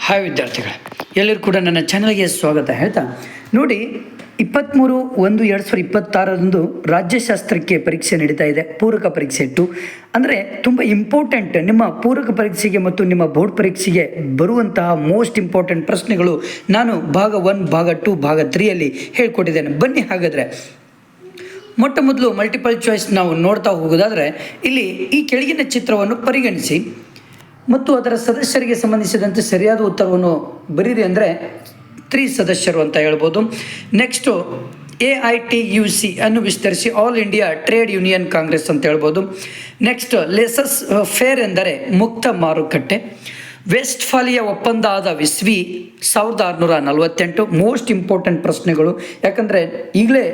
Hi ವಿದ್ಯಾರ್ಥಿಗಳೇ, ಎಲ್ಲರೂ ಕೂಡ ನನ್ನ ಚಾನಲ್ಗೆ ಸ್ವಾಗತ ಹೇಳ್ತಾ ನೋಡಿ, 23/1/2026 ರಾಜ್ಯಶಾಸ್ತ್ರಕ್ಕೆ ಪರೀಕ್ಷೆ ನಡೀತಾ ಇದೆ. ಪೂರಕ ಪರೀಕ್ಷೆ 2 ಅಂದರೆ ತುಂಬ ಇಂಪಾರ್ಟೆಂಟ್. ನಿಮ್ಮ ಪೂರಕ ಪರೀಕ್ಷೆಗೆ ಮತ್ತು ನಿಮ್ಮ ಬೋರ್ಡ್ ಪರೀಕ್ಷೆಗೆ ಬರುವಂತಹ ಮೋಸ್ಟ್ ಇಂಪಾರ್ಟೆಂಟ್ ಪ್ರಶ್ನೆಗಳು ನಾನು ಭಾಗ 1, ಭಾಗ 2, ಭಾಗ 3ಯಲ್ಲಿ ಹೇಳ್ಕೊಟ್ಟಿದ್ದೇನೆ. ಬನ್ನಿ ಹಾಗಾದರೆ ಮೊಟ್ಟ ಮೊದಲು ಮಲ್ಟಿಪಲ್ ಚಾಯ್ಸ್ ನಾವು ನೋಡ್ತಾ ಹೋಗೋದಾದರೆ, ಇಲ್ಲಿ ಈ ಕೆಳಗಿನ ಚಿತ್ರವನ್ನು ಪರಿಗಣಿಸಿ ಮತ್ತು ಅದರ ಸದಸ್ಯರಿಗೆ ಸಂಬಂಧಿಸಿದಂತೆ ಸರಿಯಾದ ಉತ್ತರವನ್ನು ಬರೀರಿ. ಅಂದರೆ 3 ಸದಸ್ಯರು ಅಂತ ಹೇಳ್ಬೋದು. ನೆಕ್ಸ್ಟು AITUC ಅನ್ನು ವಿಸ್ತರಿಸಿ all India trade union Congress ಅಂತ ಹೇಳ್ಬೋದು. ನೆಕ್ಸ್ಟ್ ಲೇಸಸ್ ಫೇರ್ ಎಂದರೆ ಮುಕ್ತ ಮಾರುಕಟ್ಟೆ. ವೆಸ್ಟ್ಫಾಲಿಯಾ ಒಪ್ಪಂದ ಆದ ಇಸ್ವಿ 1648. ಮೋಸ್ಟ್ ಇಂಪಾರ್ಟೆಂಟ್ ಪ್ರಶ್ನೆಗಳು, ಯಾಕಂದರೆ ಈಗಲೇ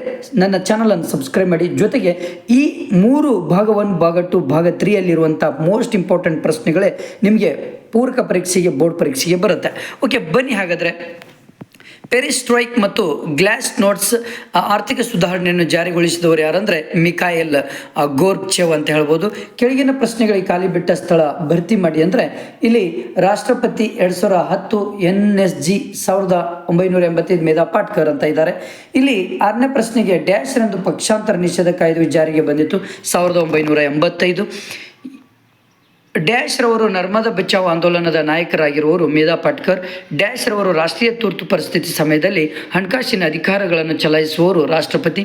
ನನ್ನ ಚಾನಲನ್ನು ಸಬ್ಸ್ಕ್ರೈಬ್ ಮಾಡಿ. ಜೊತೆಗೆ ಈ 3 ಭಾಗ 1, ಭಾಗ 2, ಭಾಗ 3ಯಲ್ಲಿರುವಂಥ ಮೋಸ್ಟ್ ಇಂಪಾರ್ಟೆಂಟ್ ಪ್ರಶ್ನೆಗಳೇ ನಿಮಗೆ ಪೂರಕ ಪರೀಕ್ಷೆಗೆ ಬೋರ್ಡ್ ಪರೀಕ್ಷೆಗೆ ಬರುತ್ತೆ. ಓಕೆ, ಬನ್ನಿ ಹಾಗಾದರೆ. ಪೆರಿಸ್ಟ್ರೈಕ್ ಮತ್ತು ಗ್ಲಾಸ್ ನೋಟ್ಸ್ ಆರ್ಥಿಕ ಸುಧಾರಣೆಯನ್ನು ಜಾರಿಗೊಳಿಸಿದವರು ಯಾರಂದರೆ ಮಿಖಾಯೆಲ್ ಗೋರ್ಬಚೇವ್ ಅಂತ ಹೇಳ್ಬೋದು. ಕೆಳಗಿನ ಪ್ರಶ್ನೆಗಳಿಗೆ ಖಾಲಿ ಬಿಟ್ಟ ಸ್ಥಳ ಭರ್ತಿ ಮಾಡಿ. ಅಂದರೆ ಇಲ್ಲಿ ರಾಷ್ಟ್ರಪತಿ 2010, NSG 1985 ಮೇಧಾ ಪಾಟ್ಕರ್ ಅಂತ ಇದ್ದಾರೆ. ಇಲ್ಲಿ 6ನೇ ಪ್ರಶ್ನೆಗೆ ಡ್ಯಾಶ್ ರಂದು ಪಕ್ಷಾಂತರ ನಿಷೇಧ ಕಾಯ್ದೆ ಜಾರಿಗೆ ಬಂದಿತ್ತು 1985. ಡ್ಯಾಶ್ ರವರು ನರ್ಮದಾ ಬಚಾವ್ ಆಂದೋಲನದ ನಾಯಕರಾಗಿರುವವರು ಮೇಧಾ ಪಾಟ್ಕರ್. ಡ್ಯಾಶ್ ರವರು ರಾಷ್ಟ್ರೀಯ ತುರ್ತು ಪರಿಸ್ಥಿತಿ ಸಮಯದಲ್ಲಿ ಹಣಕಾಸಿನ ಅಧಿಕಾರಗಳನ್ನು ಚಲಾಯಿಸುವವರು ರಾಷ್ಟ್ರಪತಿ.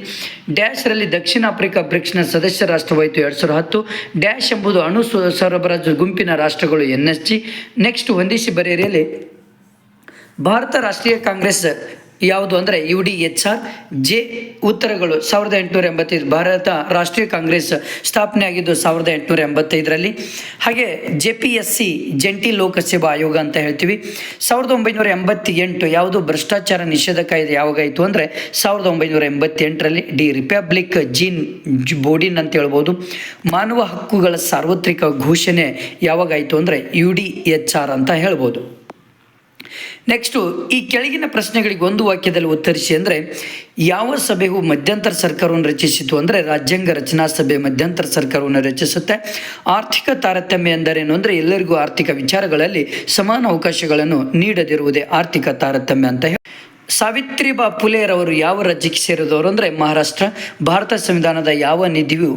ಡ್ಯಾಶ್ ರಲ್ಲಿ ದಕ್ಷಿಣ ಆಫ್ರಿಕಾ ಬ್ರಿಕ್ಸ್ನ ಸದಸ್ಯ ರಾಷ್ಟ್ರವಾಯಿತು 2010. ಡ್ಯಾಶ್ ಎಂಬುದು ಅಣು ಸರಬರಾಜು ಗುಂಪಿನ ರಾಷ್ಟ್ರಗಳು NSG. ನೆಕ್ಸ್ಟ್ ಹೊಂದಿಸಿ ಬರೆಯರಿಯಲ್ಲಿ ಭಾರತ ರಾಷ್ಟ್ರೀಯ ಕಾಂಗ್ರೆಸ್ ಯಾವುದು ಅಂದರೆ UDHR. ಜೆ ಉತ್ತರಗಳು 1885. ಭಾರತ ರಾಷ್ಟ್ರೀಯ ಕಾಂಗ್ರೆಸ್ ಸ್ಥಾಪನೆ ಆಗಿದ್ದು 1885ರಲ್ಲಿ. ಹಾಗೆ JPSC ಜಂಟಿ ಲೋಕಸೇವಾ ಆಯೋಗ ಅಂತ ಹೇಳ್ತೀವಿ. 1988 ಯಾವುದು ಭ್ರಷ್ಟಾಚಾರ ನಿಷೇಧ ಕಾಯ್ದೆ ಯಾವಾಗಾಯಿತು ಅಂದರೆ 1988ರಲ್ಲಿ. ಡಿ ರಿಪಬ್ಲಿಕ್ ಜೀನ್ ಬೋಡಿನ್ ಅಂತ ಹೇಳ್ಬೋದು. ಮಾನವ ಹಕ್ಕುಗಳ ಸಾರ್ವತ್ರಿಕ ಘೋಷಣೆ ಯಾವಾಗಾಯಿತು ಅಂದರೆ UDHR ಅಂತ ಹೇಳ್ಬೋದು. ನೆಕ್ಸ್ಟು ಈ ಕೆಳಗಿನ ಪ್ರಶ್ನೆಗಳಿಗೆ ಒಂದು ವಾಕ್ಯದಲ್ಲಿ ಉತ್ತರಿಸಿ. ಅಂದರೆ ಯಾವ ಸಭೆಯು ಮಧ್ಯಂತರ ಸರ್ಕಾರವನ್ನು ರಚಿಸಿತು ಅಂದರೆ ರಾಜ್ಯಾಂಗ ರಚನಾ ಸಭೆ ಮಧ್ಯಂತರ ಸರ್ಕಾರವನ್ನು ರಚಿಸುತ್ತೆ. ಆರ್ಥಿಕ ತಾರತಮ್ಯ ಎಂದರೇನು ಅಂದರೆ ಎಲ್ಲರಿಗೂ ಆರ್ಥಿಕ ವಿಚಾರಗಳಲ್ಲಿ ಸಮಾನ ಅವಕಾಶಗಳನ್ನು ನೀಡದಿರುವುದೇ ಆರ್ಥಿಕ ತಾರತಮ್ಯ ಅಂತ. ಸಾವಿತ್ರಿಬಾ ಫುಲೆರವರು ಯಾವ ರಾಜ್ಯಕ್ಕೆ ಸೇರಿದವರು ಅಂದರೆ ಮಹಾರಾಷ್ಟ್ರ. ಭಾರತ ಸಂವಿಧಾನದ ಯಾವ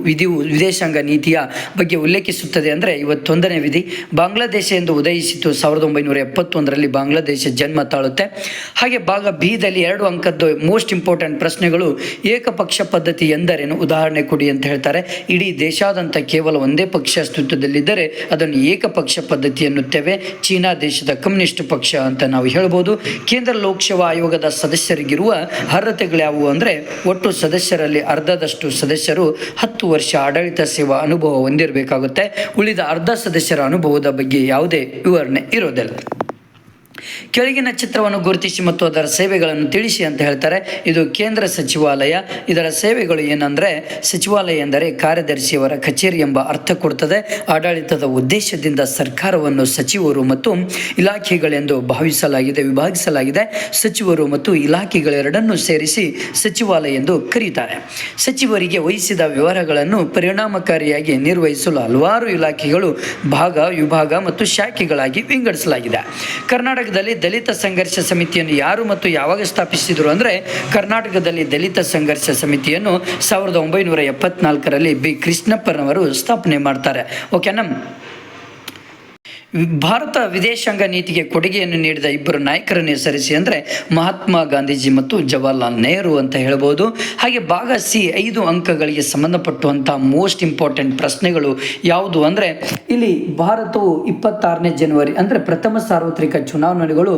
ವಿಧಿಯು ವಿದೇಶಾಂಗ ನೀತಿಯ ಬಗ್ಗೆ ಉಲ್ಲೇಖಿಸುತ್ತದೆ ಅಂದರೆ 51ನೇ ವಿಧಿ. ಬಾಂಗ್ಲಾದೇಶ ಎಂದು ಉದಯಿಸಿತು 1971ರಲ್ಲಿ. ಬಾಂಗ್ಲಾದೇಶ ಜನ್ಮ ತಾಳುತ್ತೆ. ಹಾಗೆ ಭಾಗ ಬಿದಲ್ಲಿ 2 ಅಂಕದ್ದು ಮೋಸ್ಟ್ ಇಂಪಾರ್ಟೆಂಟ್ ಪ್ರಶ್ನೆಗಳು. ಏಕಪಕ್ಷ ಪದ್ಧತಿ ಎಂದರೇನು ಉದಾಹರಣೆ ಕೊಡಿ ಅಂತ ಹೇಳ್ತಾರೆ. ಇಡೀ ದೇಶಾದ್ಯಂತ ಕೇವಲ ಒಂದೇ ಪಕ್ಷ ಅಸ್ತಿತ್ವದಲ್ಲಿದ್ದರೆ ಅದನ್ನು ಏಕಪಕ್ಷ ಪದ್ಧತಿ ಎನ್ನುತ್ತೇವೆ. ಚೀನಾ ದೇಶದ ಕಮ್ಯುನಿಸ್ಟ್ ಪಕ್ಷ ಅಂತ ನಾವು ಹೇಳ್ಬೋದು. ಕೇಂದ್ರ ಲೋಕಸೇವಾ ಆಯೋಗದ ಸದಸ್ಯರಿಗಿರುವ ಅರ್ಹತೆಗಳ್ಯಾವುವು ಅಂದರೆ ಒಟ್ಟು ಸದಸ್ಯರಲ್ಲಿ ಅರ್ಧದಷ್ಟು ಸದಸ್ಯರು 10 ವರ್ಷ ಆಡಳಿತ ಸೇವಾ ಅನುಭವ ಹೊಂದಿರಬೇಕಾಗುತ್ತೆ. ಉಳಿದ ಅರ್ಧ ಸದಸ್ಯರ ಅನುಭವದ ಬಗ್ಗೆ ಯಾವುದೇ ವಿವರಣೆ ಇರೋದಿಲ್ಲ. ಕೆಳಗಿನ ಚಿತ್ರವನ್ನು ಗುರುತಿಸಿ ಮತ್ತು ಅದರ ಸೇವೆಗಳನ್ನು ತಿಳಿಸಿ ಅಂತ ಹೇಳ್ತಾರೆ. ಇದು ಕೇಂದ್ರ ಸಚಿವಾಲಯ. ಇದರ ಸೇವೆಗಳು ಏನಂದರೆ, ಸಚಿವಾಲಯ ಎಂದರೆ ಕಾರ್ಯದರ್ಶಿಯವರ ಕಚೇರಿ ಎಂಬ ಅರ್ಥ ಕೊಡುತ್ತದೆ. ಆಡಳಿತದ ಉದ್ದೇಶದಿಂದ ಸರ್ಕಾರವನ್ನು ಸಚಿವರು ಮತ್ತು ಇಲಾಖೆಗಳೆಂದು ವಿಭಾಗಿಸಲಾಗಿದೆ. ಸಚಿವರು ಮತ್ತು ಇಲಾಖೆಗಳೆರಡನ್ನೂ ಸೇರಿಸಿ ಸಚಿವಾಲಯ ಎಂದು ಕರೆಯುತ್ತಾರೆ. ಸಚಿವರಿಗೆ ವಹಿಸಿದ ವ್ಯವಹಾರಗಳನ್ನು ಪರಿಣಾಮಕಾರಿಯಾಗಿ ನಿರ್ವಹಿಸಲು ಹಲವಾರು ಇಲಾಖೆಗಳು ವಿಭಾಗ ಮತ್ತು ಶಾಖೆಗಳಾಗಿ ವಿಂಗಡಿಸಲಾಗಿದೆ. ಕರ್ನಾಟಕದಲ್ಲಿ ದಲಿತ ಸಂಘರ್ಷ ಸಮಿತಿಯನ್ನು ಯಾರು ಮತ್ತು ಯಾವಾಗ ಸ್ಥಾಪಿಸಿದರು ಅಂದರೆ, ಕರ್ನಾಟಕದಲ್ಲಿ ದಲಿತ ಸಂಘರ್ಷ ಸಮಿತಿಯನ್ನು 1974ರಲ್ಲಿ ಬಿ ಕೃಷ್ಣಪ್ಪನವರು ಸ್ಥಾಪನೆ ಮಾಡ್ತಾರೆ. ಓಕೆನಾ. ಭಾರತ ವಿದೇಶಾಂಗ ನೀತಿಗೆ ಕೊಡುಗೆಯನ್ನು ನೀಡಿದ 2 ನಾಯಕರನ್ನು ಹೆಸರಿಸಿ ಅಂದರೆ ಮಹಾತ್ಮ ಗಾಂಧೀಜಿ ಮತ್ತು ಜವಾಹರ್ಲಾಲ್ ನೆಹರು ಅಂತ ಹೇಳ್ಬೋದು. ಹಾಗೆ ಭಾಗ ಸಿ 5 ಅಂಕಗಳಿಗೆ ಸಂಬಂಧಪಟ್ಟುವಂಥ ಮೋಸ್ಟ್ ಇಂಪಾರ್ಟೆಂಟ್ ಪ್ರಶ್ನೆಗಳು ಯಾವುದು ಅಂದರೆ, ಇಲ್ಲಿ ಭಾರತವು 26ನೇ ಜನವರಿ ಅಂದರೆ ಪ್ರಥಮ ಸಾರ್ವತ್ರಿಕ ಚುನಾವಣೆಗಳು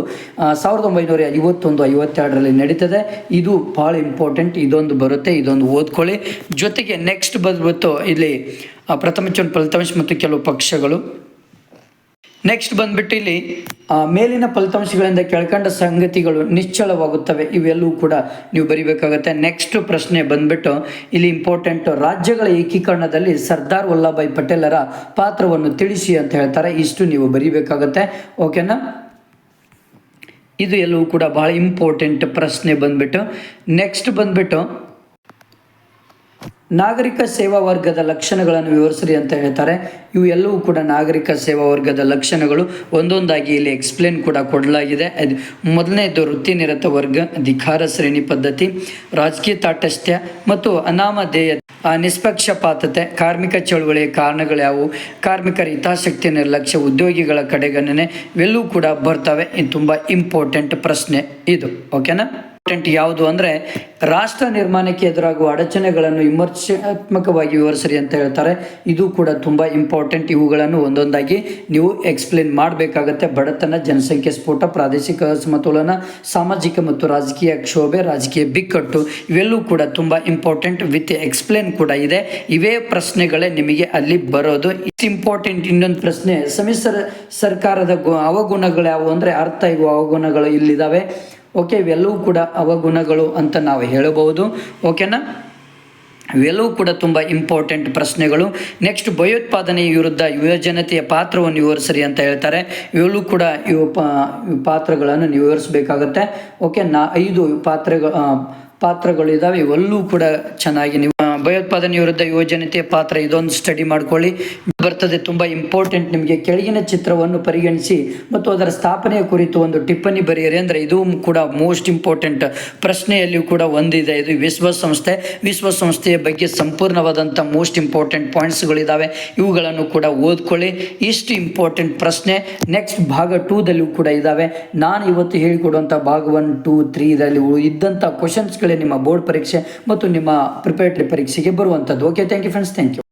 1951-52ರಲ್ಲಿ ನಡೀತದೆ. ಇದು ಭಾಳ ಇಂಪಾರ್ಟೆಂಟ್. ಇದೊಂದು ಬರುತ್ತೆ, ಇದೊಂದು ಓದ್ಕೊಳ್ಳಿ. ಜೊತೆಗೆ ನೆಕ್ಸ್ಟ್ ಬಂದ್ಬಿಟ್ಟು ಇಲ್ಲಿ ಪ್ರಥಮ ಫಲಿತಾಂಶ ಮತ್ತು ಕೆಲವು ಪಕ್ಷಗಳು. ನೆಕ್ಸ್ಟ್ ಬಂದ್ಬಿಟ್ಟು ಇಲ್ಲಿ ಮೇಲಿನ ಫಲಿತಾಂಶಗಳಿಂದ ಕೆಳಕಂಡ ಸಂಗತಿಗಳು ನಿಶ್ಚಲವಾಗುತ್ತವೆ. ಇವೆಲ್ಲವೂ ಕೂಡ ನೀವು ಬರಿಬೇಕಾಗುತ್ತೆ. ನೆಕ್ಸ್ಟ್ ಪ್ರಶ್ನೆ ಬಂದ್ಬಿಟ್ಟು ಇಲ್ಲಿ ಇಂಪಾರ್ಟೆಂಟ್, ರಾಜ್ಯಗಳ ಏಕೀಕರಣದಲ್ಲಿ ಸರ್ದಾರ್ ವಲ್ಲಭಭಾಯ್ ಪಟೇಲರ ಪಾತ್ರವನ್ನು ತಿಳಿಸಿ ಅಂತ ಹೇಳ್ತಾರೆ. ಇಷ್ಟು ನೀವು ಬರಿಬೇಕಾಗುತ್ತೆ. ಓಕೆನಾ. ಇದು ಎಲ್ಲವೂ ಕೂಡ ಬಹಳ ಇಂಪಾರ್ಟೆಂಟ್ ಪ್ರಶ್ನೆ ಬಂದ್ಬಿಟ್ಟು. ನೆಕ್ಸ್ಟ್ ಬಂದ್ಬಿಟ್ಟು ನಾಗರಿಕ ಸೇವಾ ವರ್ಗದ ಲಕ್ಷಣಗಳನ್ನು ವಿವರಿಸ್ರಿ ಅಂತ ಹೇಳ್ತಾರೆ. ಇವು ಎಲ್ಲವೂ ಕೂಡ ನಾಗರಿಕ ಸೇವಾ ವರ್ಗದ ಲಕ್ಷಣಗಳು ಒಂದೊಂದಾಗಿ ಇಲ್ಲಿ ಎಕ್ಸ್ಪ್ಲೇನ್ ಕೂಡ ಕೊಡಲಾಗಿದೆ. ಮೊದಲನೇದು ವೃತ್ತಿನಿರತ ವರ್ಗ, ಅಧಿಕಾರ ಶ್ರೇಣಿ ಪದ್ಧತಿ, ರಾಜಕೀಯ ತಾಟಸ್ಥ್ಯ ಮತ್ತು ಅನಾಮಧೇಯ, ನಿಷ್ಪಕ್ಷಪಾತತೆ, ಕಾರ್ಮಿಕ ಚಳುವಳಿಯ ಕಾರಣಗಳ್ಯಾವು, ಕಾರ್ಮಿಕರ ಹಿತಾಸಕ್ತಿ ನಿರ್ಲಕ್ಷ್ಯ, ಉದ್ಯೋಗಿಗಳ ಕಡೆಗಣನೆ ಇವೆಲ್ಲವೂ ಕೂಡ ಬರ್ತವೆ. ಇದು ತುಂಬ ಇಂಪಾರ್ಟೆಂಟ್ ಪ್ರಶ್ನೆ ಇದು. ಓಕೆನಾ? ಇಂಪಾರ್ಟೆಂಟ್ ಯಾವುದು ಅಂದರೆ ರಾಷ್ಟ್ರ ನಿರ್ಮಾಣಕ್ಕೆ ಎದುರಾಗುವ ಅಡಚಣೆಗಳನ್ನು ವಿಮರ್ಶಾತ್ಮಕವಾಗಿ ವಿವರಿಸ್ರಿ ಅಂತ ಹೇಳ್ತಾರೆ. ಇದು ಕೂಡ ತುಂಬ ಇಂಪಾರ್ಟೆಂಟ್. ಇವುಗಳನ್ನು ಒಂದೊಂದಾಗಿ ನೀವು ಎಕ್ಸ್ಪ್ಲೇನ್ ಮಾಡಬೇಕಾಗತ್ತೆ. ಬಡತನ, ಜನಸಂಖ್ಯೆ ಸ್ಫೋಟ, ಪ್ರಾದೇಶಿಕ ಅಸಮತೋಲನ, ಸಾಮಾಜಿಕ ಮತ್ತು ರಾಜಕೀಯ ಕ್ಷೋಭೆ, ರಾಜಕೀಯ ಬಿಕ್ಕಟ್ಟು ಇವೆಲ್ಲವೂ ಕೂಡ ತುಂಬ ಇಂಪಾರ್ಟೆಂಟ್ ವಿತ್ ಎಕ್ಸ್ಪ್ಲೇನ್ ಕೂಡ ಇದೆ. ಇವೇ ಪ್ರಶ್ನೆಗಳೇ ನಿಮಗೆ ಅಲ್ಲಿ ಬರೋದು. ಇಷ್ಟು ಇಂಪಾರ್ಟೆಂಟ್. ಇನ್ನೊಂದು ಪ್ರಶ್ನೆ, ಸಮ್ಮಿಶ್ರ ಸರ್ಕಾರದ ಅವಗುಣಗಳು ಯಾವುವು ಅಂದರೆ ಅರ್ಥ ಇವು ಅವಗುಣಗಳು ಇಲ್ಲಿದ್ದಾವೆ. ಓಕೆ, ಇವೆಲ್ಲವೂ ಕೂಡ ಅವಗುಣಗಳು ಅಂತ ನಾವು ಹೇಳಬಹುದು. ಓಕೆನಾ? ಇವೆಲ್ಲವೂ ಕೂಡ ತುಂಬ ಇಂಪಾರ್ಟೆಂಟ್ ಪ್ರಶ್ನೆಗಳು. ನೆಕ್ಸ್ಟ್, ಭಯೋತ್ಪಾದನೆ ವಿರುದ್ಧ ಯುವಜನತೆಯ ಪಾತ್ರವನ್ನು ವಿವರಿಸ್ರಿ ಅಂತ ಹೇಳ್ತಾರೆ. ಇವೆಲ್ಲೂ ಕೂಡ ಪಾತ್ರಗಳನ್ನು ನೀವು ವಿವರಿಸಬೇಕಾಗತ್ತೆ. ಓಕೆ, 5 ಪಾತ್ರಗಳಿದ್ದಾವೆ. ಇವೆಲ್ಲೂ ಕೂಡ ಚೆನ್ನಾಗಿ ನೀವು ಭಯೋತ್ಪಾದನೆ ವಿರುದ್ಧ ಯುವಜನತೆಯ ಪಾತ್ರ ಇದೊಂದು ಸ್ಟಡಿ ಮಾಡ್ಕೊಳ್ಳಿ, ಬರ್ತದೆ. ತುಂಬ ಇಂಪಾರ್ಟೆಂಟ್. ನಿಮಗೆ ಕೆಳಗಿನ ಚಿತ್ರವನ್ನು ಪರಿಗಣಿಸಿ ಮತ್ತು ಅದರ ಸ್ಥಾಪನೆಯ ಕುರಿತು ಒಂದು ಟಿಪ್ಪಣಿ ಬರೆಯಿರಿ ಅಂದರೆ ಇದು ಕೂಡ ಮೋಸ್ಟ್ ಇಂಪಾರ್ಟೆಂಟ್ ಪ್ರಶ್ನೆಯಲ್ಲಿಯೂ ಕೂಡ ಒಂದಿದೆ. ಇದು ವಿಶ್ವಸಂಸ್ಥೆಯ ಬಗ್ಗೆ ಸಂಪೂರ್ಣವಾದಂಥ ಮೋಸ್ಟ್ ಇಂಪಾರ್ಟೆಂಟ್ ಪಾಯಿಂಟ್ಸ್ಗಳಿದ್ದಾವೆ. ಇವುಗಳನ್ನು ಕೂಡ ಓದ್ಕೊಳ್ಳಿ. ಇಷ್ಟು ಇಂಪಾರ್ಟೆಂಟ್ ಪ್ರಶ್ನೆ. ನೆಕ್ಸ್ಟ್ ಭಾಗ 2ದಲ್ಲಿಯೂ ಕೂಡ ಇದ್ದಾವೆ. ನಾನು ಇವತ್ತು ಹೇಳಿಕೊಡುವಂಥ ಭಾಗ 1, 2, 3ದಲ್ಲಿ ಇದ್ದಂಥ ಕ್ವಶನ್ಸ್ಗಳೇ ನಿಮ್ಮ ಬೋರ್ಡ್ ಪರೀಕ್ಷೆ ಮತ್ತು ನಿಮ್ಮ ಪ್ರಿಪರೇಟರಿ ಪರೀಕ್ಷೆಗೆ ಬರುವಂಥದ್ದು. Okay, thank you friends, thank you.